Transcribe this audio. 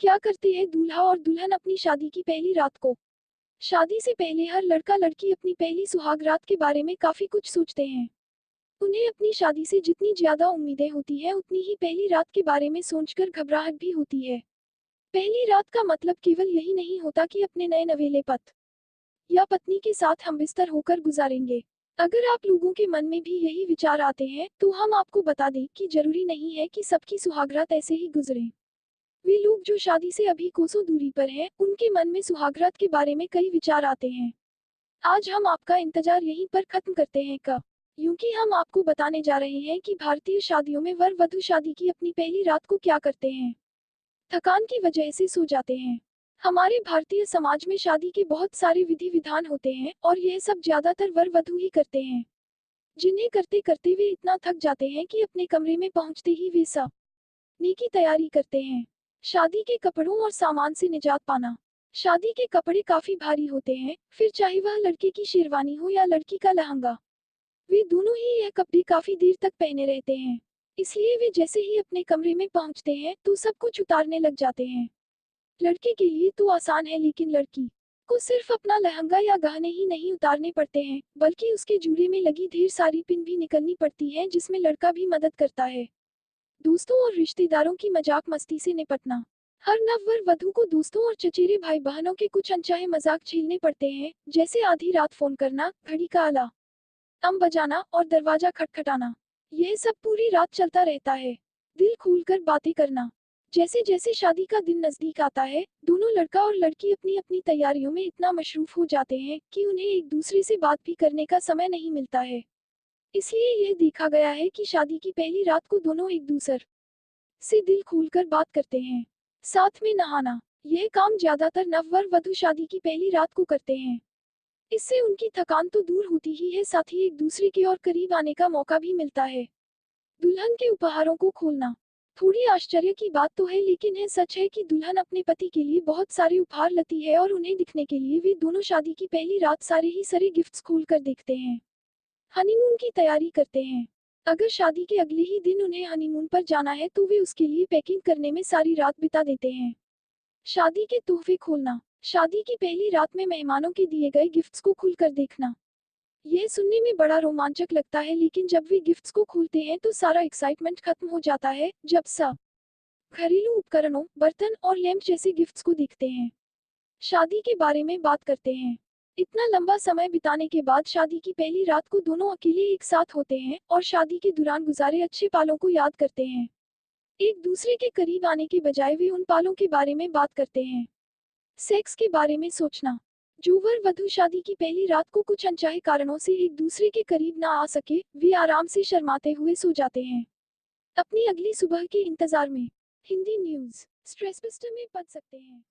क्या करते हैं दूल्हा और दुल्हन अपनी शादी की पहली रात को? शादी से पहले हर लड़का लड़की अपनी पहली सुहाग रात के बारे में काफी कुछ सोचते हैं। उन्हें अपनी शादी से जितनी ज्यादा उम्मीदें होती हैं उतनी ही पहली रात के बारे में सोचकर घबराहट भी होती है। पहली रात का मतलब केवल यही नहीं होता कि अपने नए नवेले पति या पत्नी के साथ हम बिस्तर होकर गुजारेंगे। अगर आप लोगों के मन में भी यही विचार आते हैं तो हम आपको बता दें कि जरूरी नहीं है कि सबकी सुहागरात ऐसे ही गुजरे। वे लोग जो शादी से अभी कोसों दूरी पर हैं, उनके मन में सुहागरात के बारे में कई विचार आते हैं। आज हम आपका इंतजार यहीं पर खत्म करते हैं क्योंकि हम आपको बताने जा रहे हैं कि भारतीय शादियों में वर वधु शादी की अपनी पहली रात को क्या करते हैं। थकान की वजह से सो जाते हैं। हमारे भारतीय समाज में शादी के बहुत सारे विधि विधान होते हैं और यह सब ज्यादातर वर वधु ही करते हैं, जिन्हें करते करते वे इतना थक जाते हैं कि अपने कमरे में पहुंचते ही वे सोने की तैयारी करते हैं। शादी के कपड़ों और सामान से निजात पाना। शादी के कपड़े काफी भारी होते हैं, फिर चाहे वह लड़के की शेरवानी हो या लड़की का लहंगा। वे दोनों ही यह कपड़े काफी देर तक पहने रहते हैं, इसलिए वे जैसे ही अपने कमरे में पहुंचते हैं तो सब कुछ उतारने लग जाते हैं। लड़के के लिए तो आसान है, लेकिन लड़की को सिर्फ अपना लहंगा या गहने ही नहीं उतारने पड़ते हैं, बल्कि उसके जूड़े में लगी ढेर सारी पिन भी निकलनी पड़ती है, जिसमें लड़का भी मदद करता है। दोस्तों और रिश्तेदारों की मजाक मस्ती से निपटना। हर नववर वधू को दोस्तों और चचेरे भाई बहनों के कुछ अनचाहे मजाक झेलने पड़ते हैं, जैसे आधी रात फोन करना, घड़ी का अलार्म बजाना और दरवाजा खटखटाना। यह सब पूरी रात चलता रहता है। दिल खोलकर बातें करना। जैसे जैसे शादी का दिन नजदीक आता है, दोनों लड़का और लड़की अपनी अपनी तैयारियों में इतना मशरूफ हो जाते हैं कि उन्हें एक दूसरे से बात भी करने का समय नहीं मिलता है। इसलिए यह देखा गया है कि शादी की पहली रात को दोनों एक दूसरे से दिल खोलकर बात करते हैं। साथ में नहाना। यह काम ज्यादातर नववर वधू शादी की पहली रात को करते हैं। इससे उनकी थकान तो दूर होती ही है, साथ ही एक दूसरे के और करीब आने का मौका भी मिलता है। दुल्हन के उपहारों को खोलना। थोड़ी आश्चर्य की बात तो है, लेकिन है सच है कि दुल्हन अपने पति के लिए बहुत सारे उपहार लाती है और उन्हें दिखने के लिए वे दोनों शादी की पहली रात सारे ही सारे गिफ्ट्स खोलकर देखते हैं। हनीमून की तैयारी करते हैं। अगर शादी के अगले ही दिन उन्हें हनीमून पर जाना है तो वे उसके लिए पैकिंग करने में सारी रात बिता देते हैं। शादी के तोहफे खोलना। शादी की पहली रात में मेहमानों के दिए गए गिफ्ट्स को खुलकर देखना। यह सुनने में बड़ा रोमांचक लगता है, लेकिन जब वे गिफ्ट्स को खोलते हैं तो सारा एक्साइटमेंट खत्म हो जाता है, जब सब घरेलू उपकरणों, बर्तन और लैंप जैसे गिफ्ट्स को देखते हैं। शादी के बारे में बात करते हैं। इतना लंबा समय बिताने के बाद शादी की पहली रात को दोनों अकेले एक साथ होते हैं और शादी के दौरान गुजारे अच्छे पालों को याद करते हैं। एक दूसरे के करीब आने के बजाय वे उन पालों के बारे में बात करते हैं। सेक्स के बारे में सोचना। जो वर वधू शादी की पहली रात को कुछ अनचाहे कारणों से एक दूसरे के करीब ना आ सके, वे आराम से शर्माते हुए सो जाते हैं, अपनी अगली सुबह के इंतजार में। हिंदी न्यूज स्ट्रेस बस्टर में पढ़ सकते हैं।